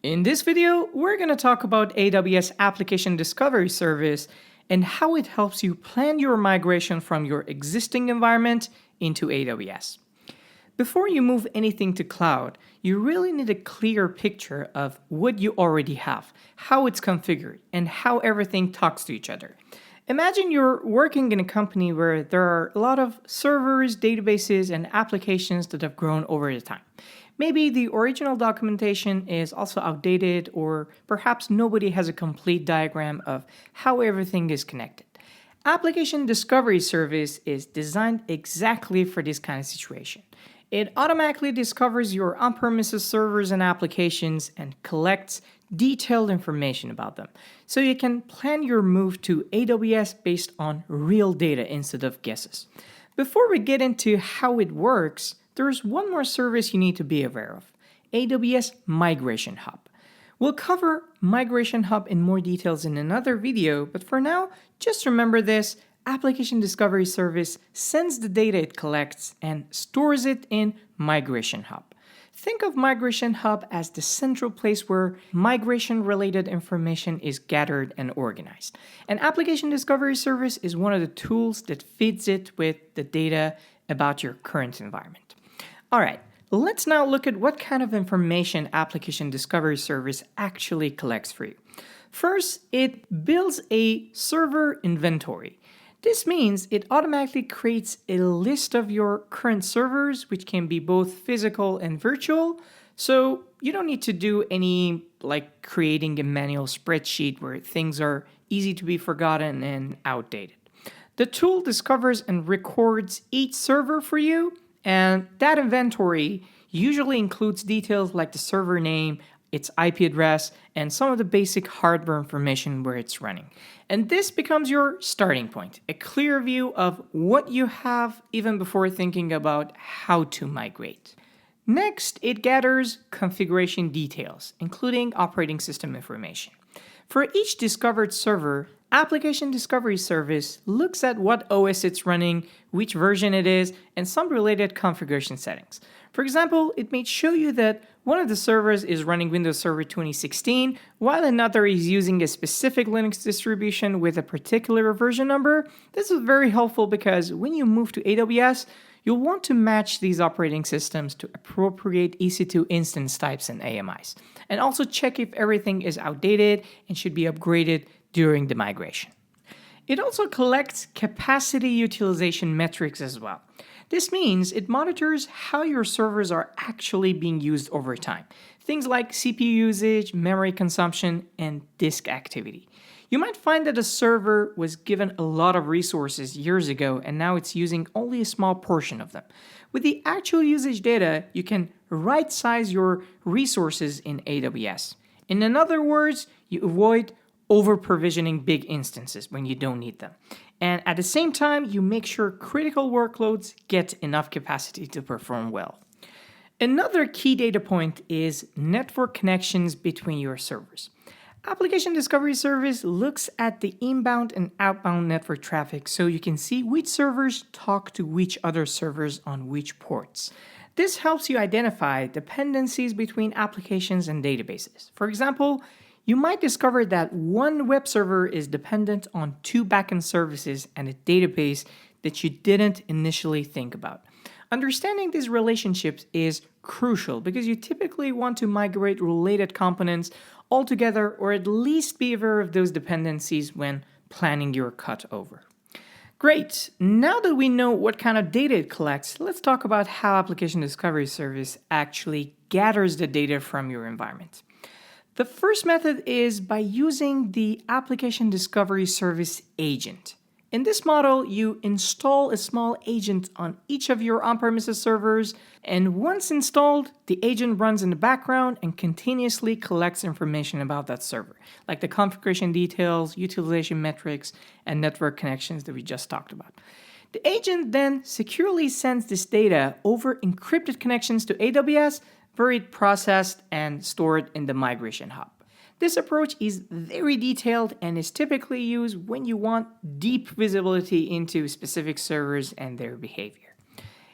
In this video, we're going to talk about AWS Application Discovery Service and how it helps you plan your migration from your existing environment into AWS. Before you move anything to cloud, you really need a clear picture of what you already have, how it's configured, and how everything talks to each other. Imagine you're working in a company where there are a lot of servers, databases, and applications that have grown over the time. Maybe the original documentation is also outdated, or perhaps nobody has a complete diagram of how everything is connected. Application Discovery Service is designed exactly for this kind of situation. It automatically discovers your on-premises servers and applications and collects detailed information about them, so you can plan your move to AWS based on real data instead of guesses. Before we get into how it works, there's one more service you need to be aware of: AWS Migration Hub. We'll cover Migration Hub in more details in another video, but for now, just remember this: Application Discovery Service sends the data it collects and stores it in Migration Hub. Think of Migration Hub as the central place where migration-related information is gathered and organized. And Application Discovery Service is one of the tools that feeds it with the data about your current environment. All right, let's now look at what kind of information Application Discovery Service actually collects for you. First, it builds a server inventory. This means it automatically creates a list of your current servers, which can be both physical and virtual, so you don't need to do any like creating a manual spreadsheet where things are easy to be forgotten and outdated. The tool discovers and records each server for you, and that inventory usually includes details like the server name, its IP address, and some of the basic hardware information where it's running. And this becomes your starting point, a clear view of what you have even before thinking about how to migrate. Next, it gathers configuration details, including operating system information. For each discovered server, Application Discovery Service looks at what OS it's running, which version it is, and some related configuration settings. For example, it may show you that one of the servers is running Windows Server 2016, while another is using a specific Linux distribution with a particular version number. This is very helpful because when you move to AWS, you'll want to match these operating systems to appropriate EC2 instance types and AMIs, and also check if everything is outdated and should be upgraded during the migration. It also collects capacity utilization metrics as well. This means it monitors how your servers are actually being used over time. Things like CPU usage, memory consumption, and disk activity. You might find that a server was given a lot of resources years ago and now it's using only a small portion of them. With the actual usage data, you can right-size your resources in AWS. In other words, you avoid over-provisioning big instances when you don't need them. And at the same time, you make sure critical workloads get enough capacity to perform well. Another key data point is network connections between your servers. Application Discovery Service looks at the inbound and outbound network traffic so you can see which servers talk to which other servers on which ports. This helps you identify dependencies between applications and databases. For example, you might discover that one web server is dependent on two backend services and a database that you didn't initially think about. Understanding these relationships is crucial because you typically want to migrate related components altogether, or at least be aware of those dependencies when planning your cutover. Great, now that we know what kind of data it collects, let's talk about how Application Discovery Service actually gathers the data from your environment. The first method is by using the Application Discovery Service agent. In this model, you install a small agent on each of your on-premises servers, and once installed, the agent runs in the background and continuously collects information about that server, like the configuration details, utilization metrics, and network connections that we just talked about. The agent then securely sends this data over encrypted connections to AWS, where it's processed and stored in the Migration Hub. This approach is very detailed and is typically used when you want deep visibility into specific servers and their behavior.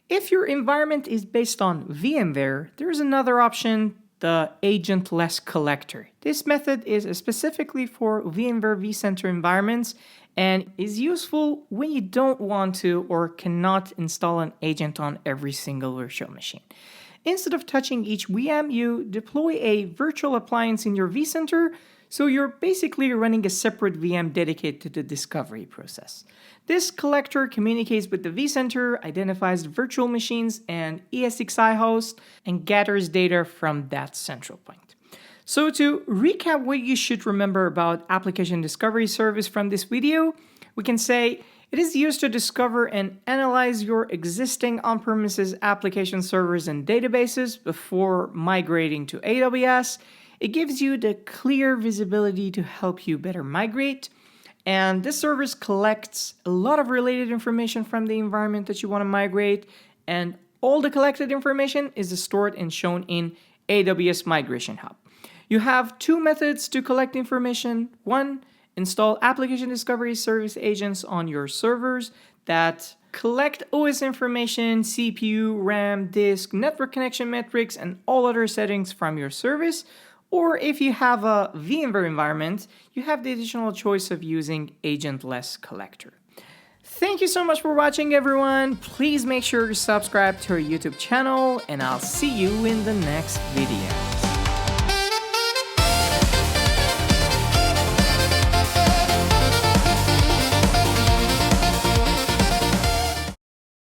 If your environment is based on VMware, there is another option the agentless collector. This method is specifically for VMware vCenter environments and is useful when you don't want to or cannot install an agent on every single virtual machine. Instead of touching each VM, you deploy a virtual appliance in your vCenter, so you're basically running a separate VM dedicated to the discovery process. This collector communicates with the vCenter, identifies the virtual machines and ESXi host, and gathers data from that central point. So to recap what you should remember about Application Discovery Service from this video, we can say it is used to discover and analyze your existing on-premises application servers and databases before migrating to AWS. It gives you the clear visibility to help you better migrate. And this service collects a lot of related information from the environment that you want to migrate. And all the collected information is stored and shown in AWS Migration Hub. You have two methods to collect information. One, install Application Discovery Service agents on your servers that collect OS information, CPU, RAM, disk, network connection metrics, and all other settings from your service. Or if you have a VMware environment, you have the additional choice of using agentless collector. Thank you so much for watching, everyone. Please make sure to subscribe to our YouTube channel, and I'll see you in the next video.